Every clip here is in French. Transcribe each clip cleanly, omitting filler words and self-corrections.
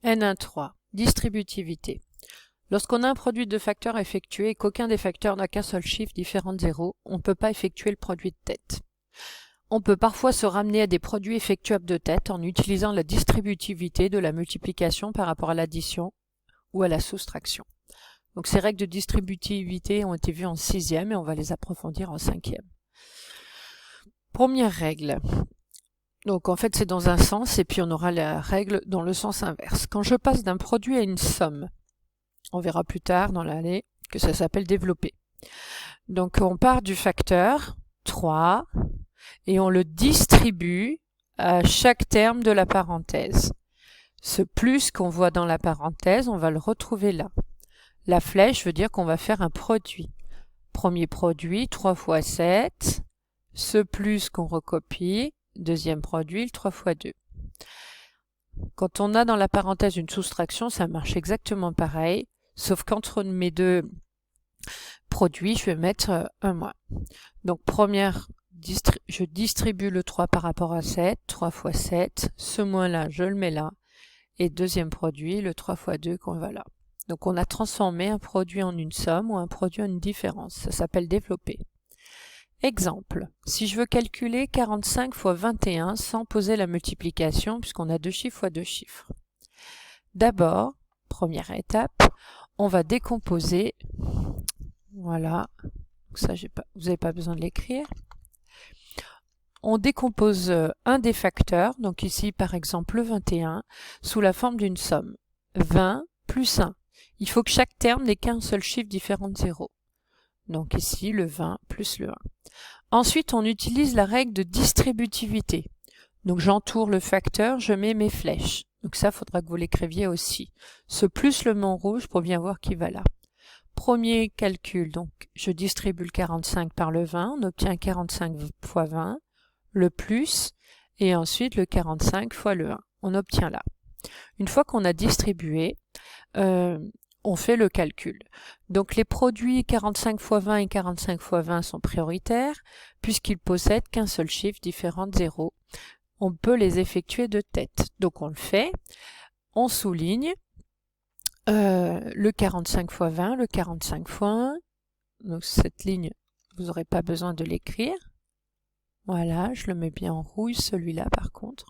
N1.3. Distributivité. Lorsqu'on a un produit de facteurs à effectuer et qu'aucun des facteurs n'a qu'un seul chiffre différent de 0, on ne peut pas effectuer le produit de tête. On peut parfois se ramener à des produits effectuables de tête en utilisant la distributivité de la multiplication par rapport à l'addition ou à la soustraction. Donc ces règles de distributivité ont été vues en 6e et on va les approfondir en 5e. Première règle. Donc en fait c'est dans un sens et puis on aura la règle dans le sens inverse. Quand je passe d'un produit à une somme, on verra plus tard dans l'année que ça s'appelle développer. Donc on part du facteur 3 et on le distribue à chaque terme de la parenthèse. Ce plus qu'on voit dans la parenthèse, on va le retrouver là. La flèche veut dire qu'on va faire un produit. Premier produit, 3 fois 7. Ce plus qu'on recopie. Deuxième produit, le 3 fois 2. Quand on a dans la parenthèse une soustraction, ça marche exactement pareil, sauf qu'entre mes deux produits, je vais mettre un moins. Donc je distribue le 3 par rapport à 7, 3 fois 7, ce moins-là, je le mets là, et deuxième produit, le 3 fois 2 qu'on va là. Donc on a transformé un produit en une somme ou un produit en une différence, ça s'appelle développer. Exemple, si je veux calculer 45 fois 21 sans poser la multiplication, puisqu'on a deux chiffres fois deux chiffres. D'abord, première étape, on va décomposer, voilà, ça vous n'avez pas besoin de l'écrire. On décompose un des facteurs, donc ici par exemple le 21, sous la forme d'une somme. 20 plus 1. Il faut que chaque terme n'ait qu'un seul chiffre différent de 0. Donc ici le 20 plus le 1. Ensuite, on utilise la règle de distributivité. Donc j'entoure le facteur, je mets mes flèches. Donc ça, il faudra que vous l'écriviez aussi. Ce plus le mot rouge pour bien voir qui va là. Premier calcul, donc je distribue le 45 par le 20, on obtient 45 fois 20, le plus, et ensuite le 45 fois le 1. On obtient là. Une fois qu'on a distribué, on fait le calcul. Donc les produits 45 fois 20 et 45 fois 20 sont prioritaires puisqu'ils possèdent qu'un seul chiffre différent de 0. On peut les effectuer de tête. Donc on le fait, on souligne le 45 fois 20, le 45 fois 1. Donc cette ligne, vous n'aurez pas besoin de l'écrire. Voilà, je le mets bien en rouge, celui-là par contre.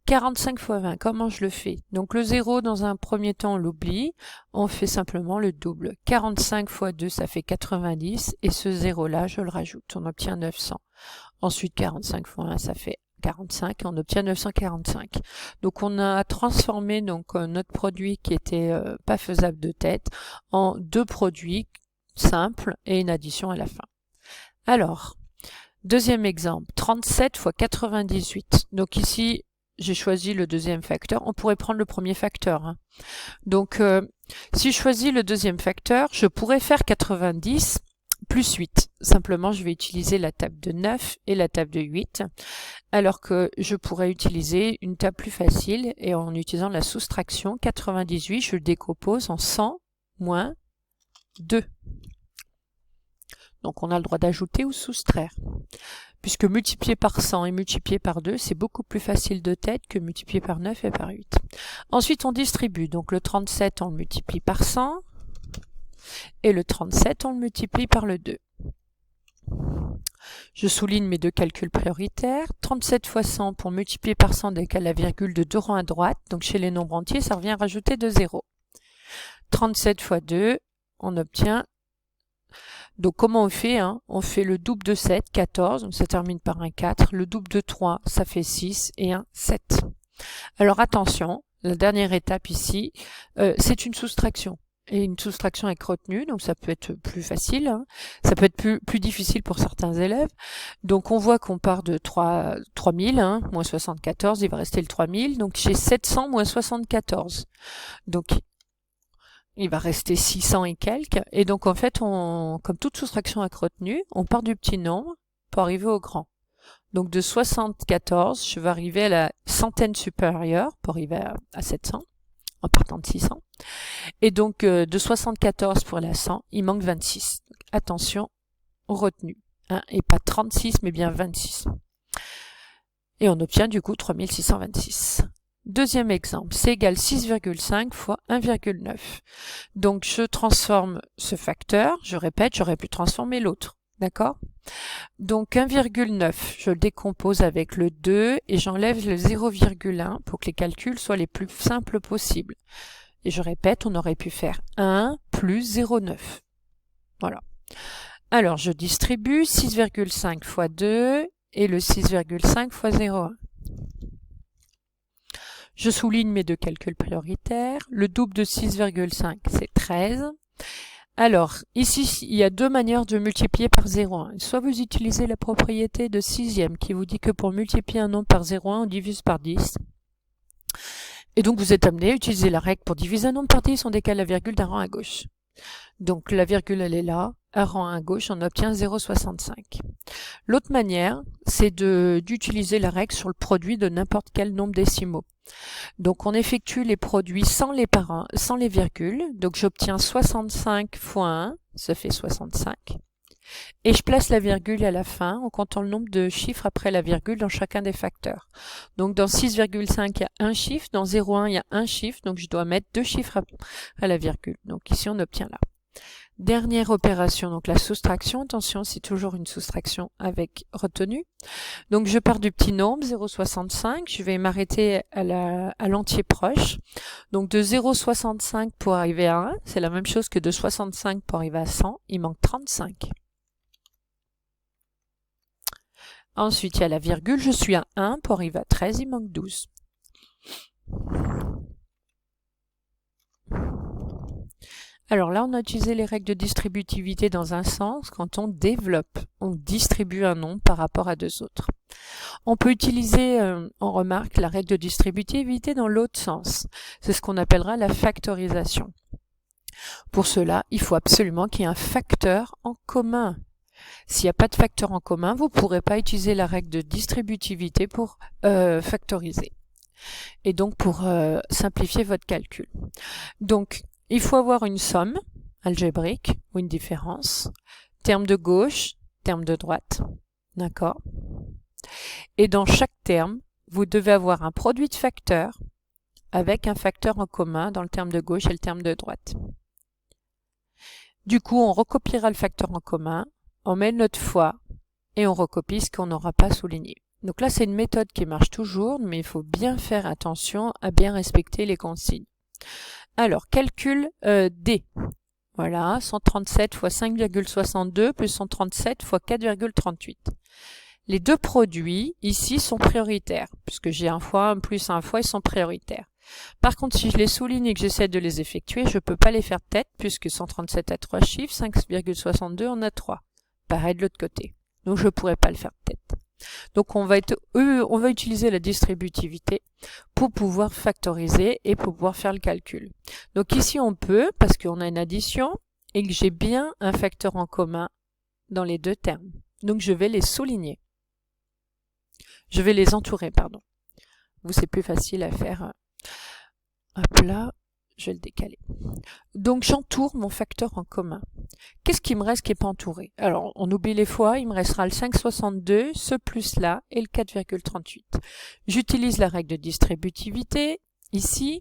45 fois 20, comment je le fais? Donc le 0, dans un premier temps, on l'oublie. On fait simplement le double. 45 fois 2, ça fait 90. Et ce 0-là, je le rajoute. On obtient 900. Ensuite, 45 fois 1, ça fait 45. Et on obtient 945. Donc on a transformé notre produit qui était pas faisable de tête en deux produits simples et une addition à la fin. Alors, deuxième exemple. 37 fois 98. Donc ici, j'ai choisi le deuxième facteur. On pourrait prendre le premier facteur. Hein. Donc, si je choisis le deuxième facteur, je pourrais faire 90 plus 8. Simplement, je vais utiliser la table de 9 et la table de 8, alors que je pourrais utiliser une table plus facile et en utilisant la soustraction, 98, je le décompose en 100 moins 2. Donc, on a le droit d'ajouter ou soustraire. Puisque multiplier par 100 et multiplier par 2, c'est beaucoup plus facile de tête que multiplier par 9 et par 8. Ensuite, on distribue. Donc le 37, on le multiplie par 100. Et le 37, on le multiplie par le 2. Je souligne mes deux calculs prioritaires. 37 fois 100 pour multiplier par 100 dès qu'à la virgule de 2 rangs à droite. Donc chez les nombres entiers, ça revient à rajouter 2 zéros. 37 fois 2, on obtient... Donc comment on fait On fait le double de 7, 14, donc ça termine par un 4. Le double de 3, ça fait 6 et un 7. Alors attention, la dernière étape ici, c'est une soustraction. Et une soustraction avec retenue, donc ça peut être plus facile, hein. Ça peut être plus difficile pour certains élèves. Donc on voit qu'on part de 3000, moins 74, il va rester le 3000, donc j'ai 700 moins 74. Donc il va rester 600 et quelques. Et donc, en fait, comme toute soustraction avec retenue, on part du petit nombre pour arriver au grand. Donc, de 74, je vais arriver à la centaine supérieure pour arriver à 700, en partant de 600. Et donc, de 74 pour la 100, il manque 26. Donc, attention aux retenues. Et pas 36, mais bien 26. Et on obtient du coup 3626. Deuxième exemple, c'est égal 6,5 fois 1,9. Donc je transforme ce facteur, je répète, j'aurais pu transformer l'autre, d'accord? Donc 1,9, je le décompose avec le 2 et j'enlève le 0,1 pour que les calculs soient les plus simples possibles. Et je répète, on aurait pu faire 1 plus 0,9. Voilà. Alors je distribue 6,5 fois 2 et le 6,5 fois 0,1. Je souligne mes deux calculs prioritaires. Le double de 6,5, c'est 13. Alors, ici, il y a deux manières de multiplier par 0,1. Soit vous utilisez la propriété de sixième qui vous dit que pour multiplier un nombre par 0,1, on divise par 10. Et donc, vous êtes amené à utiliser la règle pour diviser un nombre par 10, on décale la virgule d'un rang à gauche. Donc, la virgule, elle est là. Un rang à gauche, on obtient 0,65. L'autre manière, c'est d'utiliser la règle sur le produit de n'importe quel nombre décimaux. Donc on effectue les produits sans les virgules. Donc j'obtiens 65 fois 1, ça fait 65. Et je place la virgule à la fin en comptant le nombre de chiffres après la virgule dans chacun des facteurs. Donc dans 6,5, il y a un chiffre, dans 0,1, il y a un chiffre, donc je dois mettre deux chiffres après la virgule. Donc ici on obtient là. Dernière opération, donc la soustraction. Attention, c'est toujours une soustraction avec retenue. Donc je pars du petit nombre, 0,65. Je vais m'arrêter à l'entier proche. Donc de 0,65 pour arriver à 1, c'est la même chose que de 65 pour arriver à 100. Il manque 35. Ensuite, il y a la virgule. Je suis à 1 pour arriver à 13. Il manque 12. Alors là, on a utilisé les règles de distributivité dans un sens. Quand on développe, on distribue un nombre par rapport à deux autres. On peut utiliser, on remarque, la règle de distributivité dans l'autre sens. C'est ce qu'on appellera la factorisation. Pour cela, il faut absolument qu'il y ait un facteur en commun. S'il n'y a pas de facteur en commun, vous ne pourrez pas utiliser la règle de distributivité pour factoriser. Et donc pour simplifier votre calcul. Donc, il faut avoir une somme algébrique ou une différence, terme de gauche, terme de droite, d'accord? Et dans chaque terme, vous devez avoir un produit de facteurs avec un facteur en commun dans le terme de gauche et le terme de droite. Du coup, on recopiera le facteur en commun, on met notre fois et on recopie ce qu'on n'aura pas souligné. Donc là, c'est une méthode qui marche toujours, mais il faut bien faire attention à bien respecter les consignes. Alors, calcul D. Voilà, 137 fois 5,62 plus 137 fois 4,38. Les deux produits, ici, sont prioritaires, puisque j'ai un fois, un plus un fois, ils sont prioritaires. Par contre, si je les souligne et que j'essaie de les effectuer, je ne peux pas les faire tête, puisque 137 a 3 chiffres, 5,62 en a 3. Pareil de l'autre côté. Donc, je ne pourrais pas le faire tête. Donc on va utiliser la distributivité pour pouvoir factoriser et pour pouvoir faire le calcul. Donc ici on peut, parce qu'on a une addition et que j'ai bien un facteur en commun dans les deux termes. Donc je vais les souligner. Je vais les entourer, pardon. Vous, c'est plus facile à faire. Hop là, je vais le décaler. Donc j'entoure mon facteur en commun. Qu'est-ce qui me reste qui n'est pas entouré? Alors, on oublie les fois, il me restera le 5,62, ce plus-là, et le 4,38. J'utilise la règle de distributivité. Ici,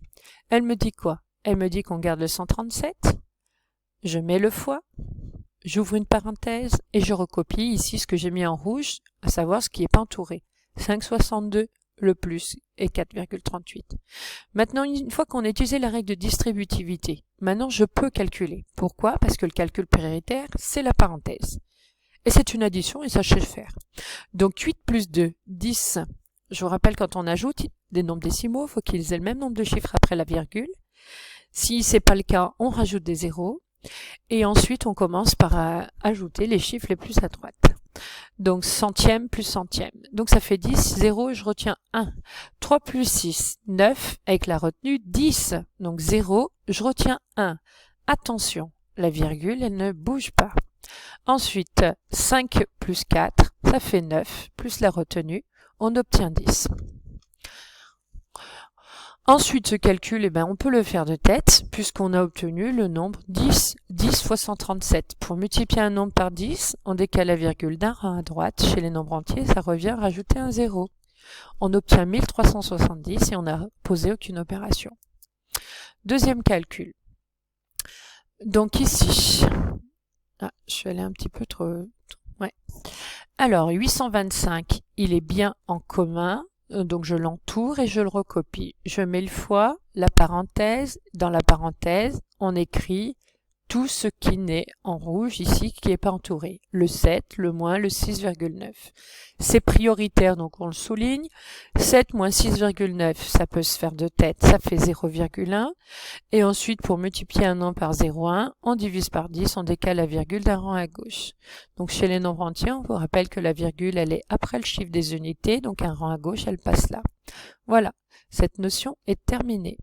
elle me dit quoi? Elle me dit qu'on garde le 137, je mets le fois, j'ouvre une parenthèse, et je recopie ici ce que j'ai mis en rouge, à savoir ce qui n'est pas entouré. 5,62, le plus, et 4,38. Maintenant, une fois qu'on a utilisé la règle de distributivité, maintenant je peux calculer. Pourquoi? Parce que le calcul prioritaire, c'est la parenthèse. Et c'est une addition, et ça je sais faire. Donc 8 plus 2, 10. Je vous rappelle, quand on ajoute des nombres décimaux, il faut qu'ils aient le même nombre de chiffres après la virgule. Si c'est pas le cas, on rajoute des zéros. Et ensuite, on commence par ajouter les chiffres les plus à droite. Donc centième plus centième. Donc ça fait 10, 0, je retiens 1. 3 plus 6, 9, avec la retenue 10. Donc 0, je retiens 1. Attention, la virgule, elle ne bouge pas. Ensuite, 5 plus 4, ça fait 9, plus la retenue, on obtient 10. Ensuite, ce calcul, on peut le faire de tête, puisqu'on a obtenu le nombre 10, 10 fois 137. Pour multiplier un nombre par 10, on décale la virgule d'un rang à droite. Chez les nombres entiers, ça revient à rajouter un 0. On obtient 1370 et on n'a posé aucune opération. Deuxième calcul. Donc ici, je suis allée un petit peu trop... Ouais. Alors, 825, il est bien en commun, donc je l'entoure et je le recopie. Je mets le fois, la parenthèse, dans la parenthèse, on écrit tout ce qui n'est en rouge ici, qui n'est pas entouré. Le 7, le moins, le 6,9. C'est prioritaire, donc on le souligne. 7 moins 6,9, ça peut se faire de tête, ça fait 0,1. Et ensuite, pour multiplier un nombre par 0,1, on divise par 10, on décale la virgule d'un rang à gauche. Donc chez les nombres entiers, on vous rappelle que la virgule, elle est après le chiffre des unités, donc un rang à gauche, elle passe là. Voilà, cette notion est terminée.